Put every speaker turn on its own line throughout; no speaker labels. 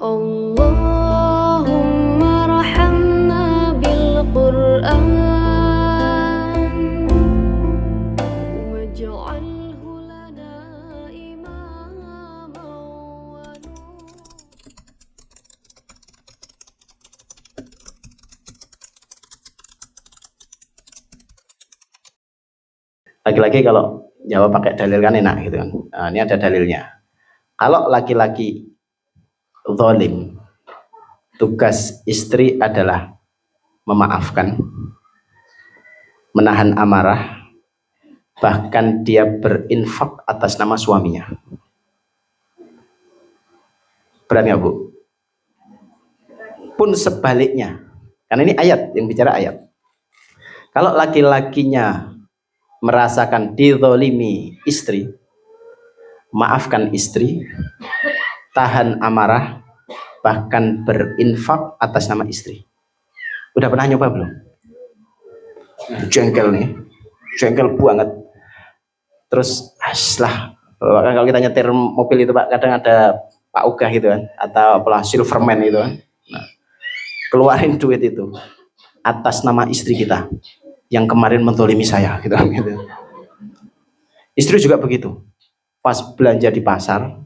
Allahumma rahamna bil Qur'an waj'alhu lana imaman wa nur.
Laki-laki kalau jawab pakai dalil kan enak gitu kan. Nah, ini ada dalilnya. Kalau laki-laki zalim, tugas istri adalah memaafkan, menahan amarah, bahkan dia berinfak atas nama suaminya. Berat nggak, Bu? Pun sebaliknya, karena ini ayat yang bicara ayat. Kalau laki-lakinya merasakan dizolimi istri, maafkan istri, tahan amarah, bahkan berinfak atas nama istri. Udah pernah nyoba belum? Jengkel nih, jengkel banget. Terus lah, kalau kita nyetir mobil itu Pak, kadang ada Pak Ogah gitu kan, atau apalah Silverman itu kan. Nah, keluarin duit itu atas nama istri kita yang kemarin menzolimi saya gitu. Istri juga begitu. Pas belanja di pasar,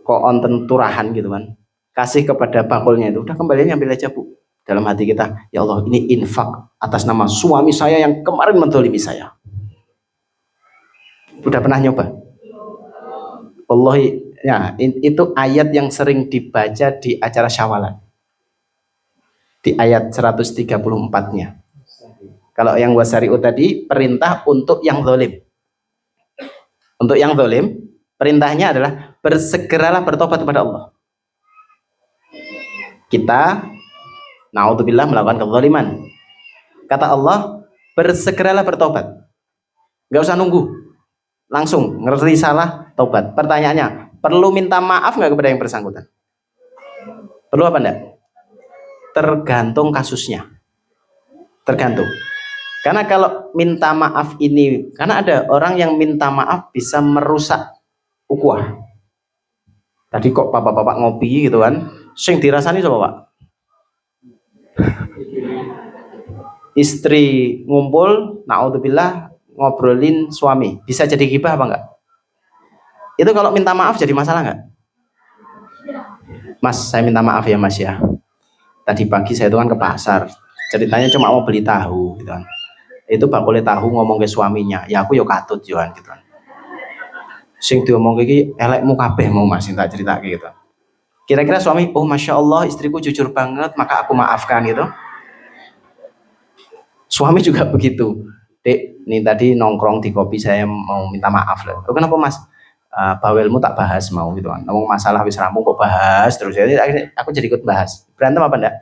kok onten turahan gitu kan, kasih kepada bakulnya itu, udah kembalinya ambil aja Bu. Dalam hati kita, ya Allah ini infak atas nama suami saya yang kemarin menzolimi saya. Udah pernah nyoba? Wallahi ya, itu ayat yang sering dibaca di acara syawalan, di ayat 134-nya. Kalau yang wasari'u tadi perintah untuk yang zalim. Untuk yang zalim, perintahnya adalah bersegeralah bertobat kepada Allah. Kita naudzubillah melakukan kezaliman. Kata Allah, bersegeralah bertobat. Nggak usah nunggu. Langsung ngerti salah, tobat. Pertanyaannya, perlu minta maaf nggak kepada yang bersangkutan? Perlu apa enggak? Tergantung kasusnya. Tergantung. Karena kalau minta maaf ini, karena ada orang yang minta maaf bisa merusak ukhuwah. Tadi kok bapak-bapak ngopi gitu kan, sing dirasani coba Pak. Istri ngumpul, naudzubillah ngobrolin suami, bisa jadi ghibah apa enggak? Itu kalau minta maaf jadi masalah enggak? Mas, saya minta maaf ya Mas ya. Tadi pagi saya itu kan ke pasar, ceritanya cuma mau beli tahu gitu kan. Itu bakule tahu ngomong ke suaminya, ya aku yo katut Johan gitu kan. Sing diomong iki elekmu kabeh mau Mas tak cerita gitu. Kira-kira suami, oh masya Allah istriku jujur banget, maka aku maafkan gitu. Suami juga begitu. Dek, nih tadi nongkrong di kopi saya mau minta maaf loh. Oh, kenapa Mas? Bawelmu tak bahas mau gitu kan. Ngomong masalah wis rampung kok bahas terus. Jadi aku jadi ikut bahas. Berantem apa enggak?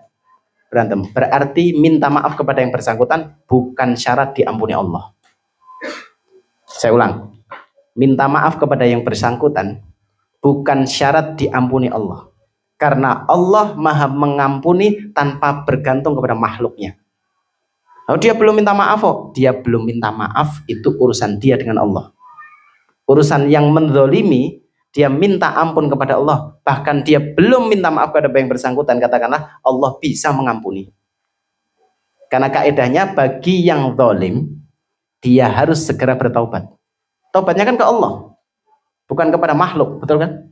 Berantem. Berarti minta maaf kepada yang bersangkutan bukan syarat diampuni Allah. Saya ulang. Minta maaf kepada yang bersangkutan bukan syarat diampuni Allah. Karena Allah Maha mengampuni tanpa bergantung kepada makhluknya. Kalau dia belum minta maaf, dia belum minta maaf, itu urusan dia dengan Allah. Urusan yang menzolimi, dia minta ampun kepada Allah, bahkan dia belum minta maaf kepada yang bersangkutan, katakanlah Allah bisa mengampuni. Karena kaedahnya bagi yang zalim, dia harus segera bertaubat. Taubatnya kan ke Allah, bukan kepada makhluk, betul kan?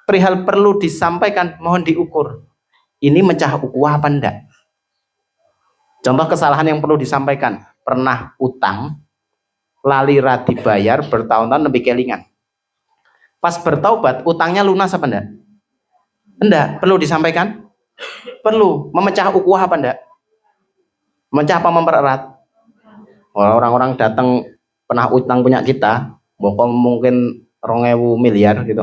Perihal perlu disampaikan, mohon diukur. Ini mecah ukhuwah apa enggak? Contoh kesalahan yang perlu disampaikan, pernah utang, lali rati bayar, bertahun-tahun lebih kelingan. Pas bertaubat, utangnya lunas apa enggak? Enggak, perlu disampaikan? Perlu. Memecah ukhuwah apa enggak? Memecah apa mempererat? Orang-orang datang pernah utang punya kita, mungkin 2.000 miliar gitu.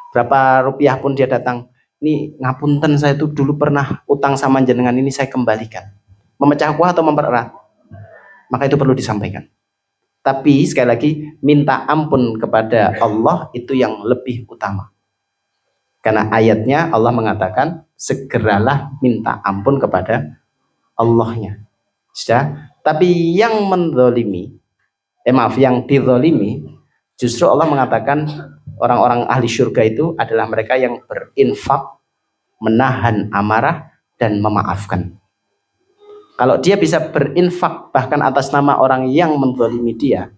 Berapa rupiah pun dia datang, ini ngapunten saya itu dulu pernah utang sama jenengan, ini saya kembalikan. Memecah ukhuwah atau mempererat? Maka itu perlu disampaikan. Tapi sekali lagi, minta ampun kepada Allah itu yang lebih utama. Karena ayatnya Allah mengatakan, segeralah minta ampun kepada Allahnya. Sudah? Tapi yang menzolimi, yang dizolimi, justru Allah mengatakan, orang-orang ahli surga itu adalah mereka yang berinfak, menahan amarah, dan memaafkan. Kalau dia bisa berinfak bahkan atas nama orang yang menzalimi dia,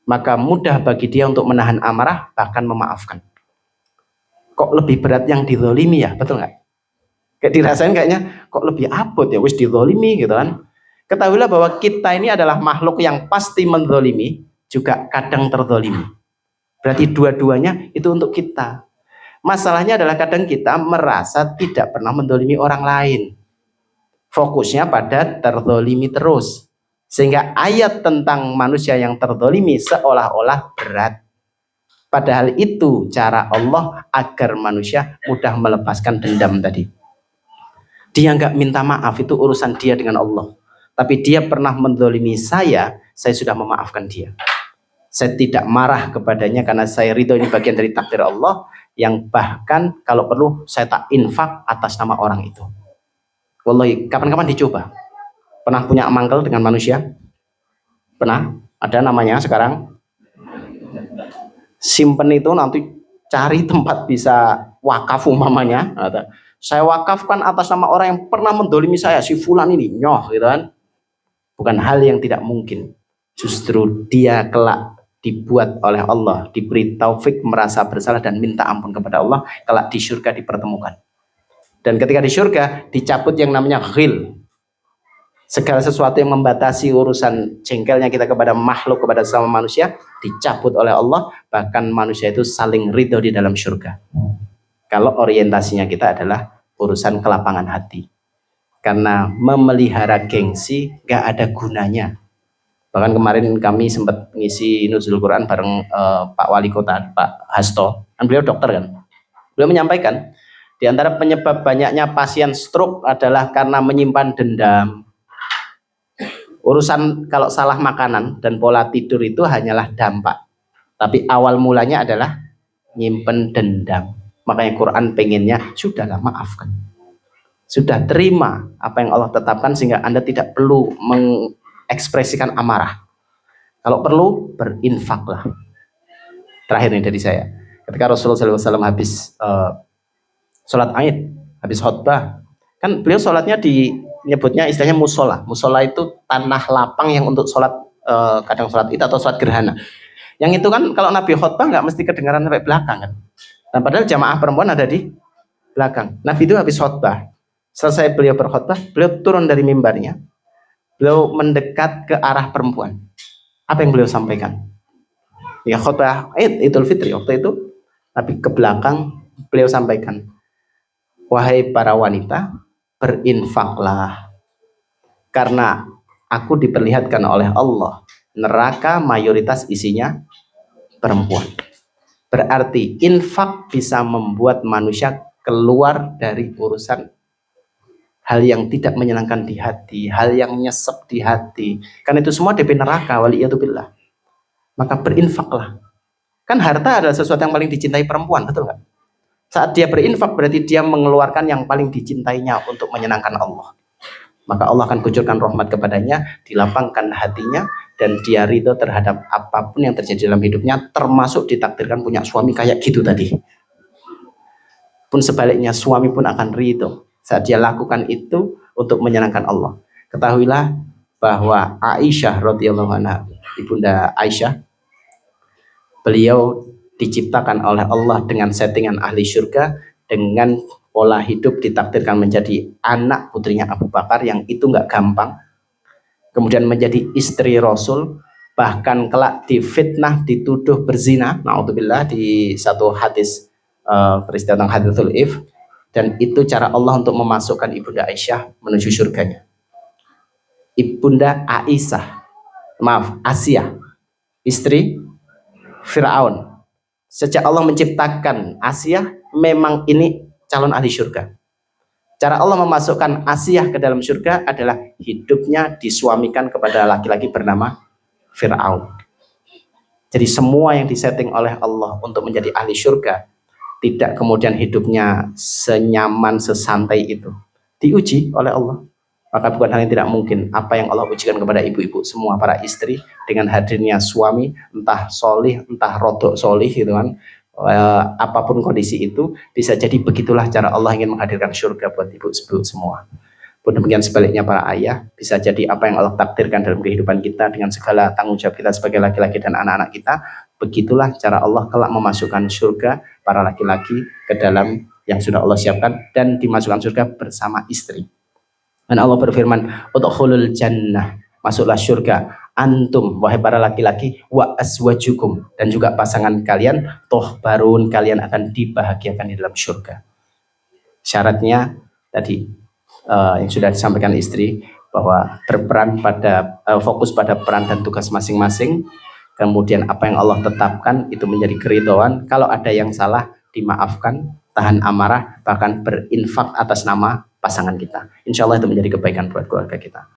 maka mudah bagi dia untuk menahan amarah, bahkan memaafkan. Kok lebih berat yang dizalimi ya, betul nggak? Kayak dirasain kayaknya, kok lebih abot ya, wis dizalimi gitu kan. Ketahuilah bahwa kita ini adalah makhluk yang pasti menzalimi, juga kadang terzalimi. Berarti dua-duanya itu untuk kita. Masalahnya adalah kadang kita merasa tidak pernah menzalimi orang lain. Fokusnya pada terzalimi terus. Sehingga ayat tentang manusia yang terzalimi seolah-olah berat. Padahal itu cara Allah agar manusia mudah melepaskan dendam tadi. Dia nggak minta maaf, itu urusan dia dengan Allah. Tapi dia pernah menzalimi saya sudah memaafkan dia. Saya tidak marah kepadanya karena saya ridho, ini bagian dari takdir Allah, yang bahkan kalau perlu saya tak infak atas nama orang itu. Wallahi, kapan-kapan dicoba. Pernah punya mangkel dengan manusia? Pernah? Ada namanya sekarang. Simpen itu, nanti cari tempat bisa wakaf umpamanya. Saya wakafkan atas nama orang yang pernah mendolimi saya, si fulan ini, nyoh gitu kan. Bukan hal yang tidak mungkin. Justru dia kelak dibuat oleh Allah, diberi taufik merasa bersalah dan minta ampun kepada Allah, kelak di surga dipertemukan. Dan ketika di surga dicabut yang namanya ghil, segala sesuatu yang membatasi urusan jengkelnya kita kepada makhluk, kepada sesama manusia, dicabut oleh Allah. Bahkan manusia itu saling ridho di dalam surga kalau orientasinya kita adalah urusan kelapangan hati. Karena memelihara gengsi gak ada gunanya. Bahkan kemarin kami sempat ngisi nuzul Quran bareng Pak Wali Kota, Pak Hasto. Kan beliau dokter kan. Beliau menyampaikan, di antara penyebab banyaknya pasien stroke adalah karena menyimpan dendam. Urusan kalau salah makanan dan pola tidur itu hanyalah dampak. Tapi awal mulanya adalah nyimpen dendam. Makanya Quran pengennya, sudahlah maafkan. Sudah terima apa yang Allah tetapkan sehingga Anda tidak perlu mengekspresikan amarah. Kalau perlu berinfaklah. Terakhir nih dari saya, ketika Rasulullah SAW habis sholat Aid, habis khutbah, kan beliau sholatnya nyebutnya istilahnya musola. Musola itu tanah lapang yang untuk sholat, kadang sholat Id atau sholat gerhana. Yang itu kan kalau Nabi khutbah nggak mesti kedengaran sampai belakang kan. Dan padahal jamaah perempuan ada di belakang. Nabi itu habis khutbah, selesai beliau berkhutbah, beliau turun dari mimbarnya, beliau mendekat ke arah perempuan. Apa yang beliau sampaikan? Ya khutbah Idul Fitri waktu itu, tapi ke belakang beliau sampaikan, wahai para wanita, berinfaklah, karena aku diperlihatkan oleh Allah neraka mayoritas isinya perempuan. Berarti infak bisa membuat manusia keluar dari urusan hal yang tidak menyenangkan di hati, hal yang nyesek di hati. Karena itu semua DP neraka, waliyadzubillah. Maka berinfaklah. Kan harta adalah sesuatu yang paling dicintai perempuan, betul nggak? Saat dia berinfak berarti dia mengeluarkan yang paling dicintainya untuk menyenangkan Allah. Maka Allah akan kucurkan rahmat kepadanya, dilapangkan hatinya, dan dia ridho terhadap apapun yang terjadi dalam hidupnya, termasuk ditakdirkan punya suami kayak gitu tadi. Pun sebaliknya, suami pun akan ridho saat dia lakukan itu untuk menyenangkan Allah. Ketahuilah bahwa Aisyah radhiyallahu anha, ibunda Aisyah, beliau diciptakan oleh Allah dengan settingan ahli surga, dengan pola hidup ditakdirkan menjadi anak putrinya Abu Bakar, yang itu nggak gampang. Kemudian menjadi istri Rasul, bahkan kelak difitnah, dituduh berzina, naudzubillah, di satu hadis peristiwa tentang haditsul if, dan itu cara Allah untuk memasukkan ibunda Aisyah menuju surganya. Ibunda Asia, istri Fir'aun. Sejak Allah menciptakan Asia, memang ini calon ahli surga. Cara Allah memasukkan Asia ke dalam surga adalah hidupnya disuamikan kepada laki-laki bernama Fir'aun. Jadi semua yang disetting oleh Allah untuk menjadi ahli surga, tidak kemudian hidupnya senyaman, sesantai itu. Diuji oleh Allah. Maka bukan hal yang tidak mungkin apa yang Allah ujikan kepada ibu-ibu semua, para istri, dengan hadirnya suami, entah solih, entah rodok solih gitu kan, apapun kondisi itu, bisa jadi begitulah cara Allah ingin menghadirkan surga buat ibu-ibu semua. Pun demikian sebaliknya para ayah, bisa jadi apa yang Allah takdirkan dalam kehidupan kita dengan segala tanggung jawab kita sebagai laki-laki dan anak-anak kita, begitulah cara Allah kelak memasukkan surga para laki-laki ke dalam yang sudah Allah siapkan dan dimasukkan surga bersama istri. Dan Allah berfirman, udkhulul jannah, masuklah surga, antum, wahai para laki-laki, wa aswajukum, dan juga pasangan kalian, toh barun, kalian akan dibahagiakan di dalam surga. Syaratnya tadi yang sudah disampaikan istri, bahwa berperan pada fokus pada peran dan tugas masing-masing, kemudian apa yang Allah tetapkan itu menjadi keridhaan, kalau ada yang salah dimaafkan, tahan amarah, bahkan berinfak atas nama pasangan kita. Insya Allah itu menjadi kebaikan buat keluarga kita.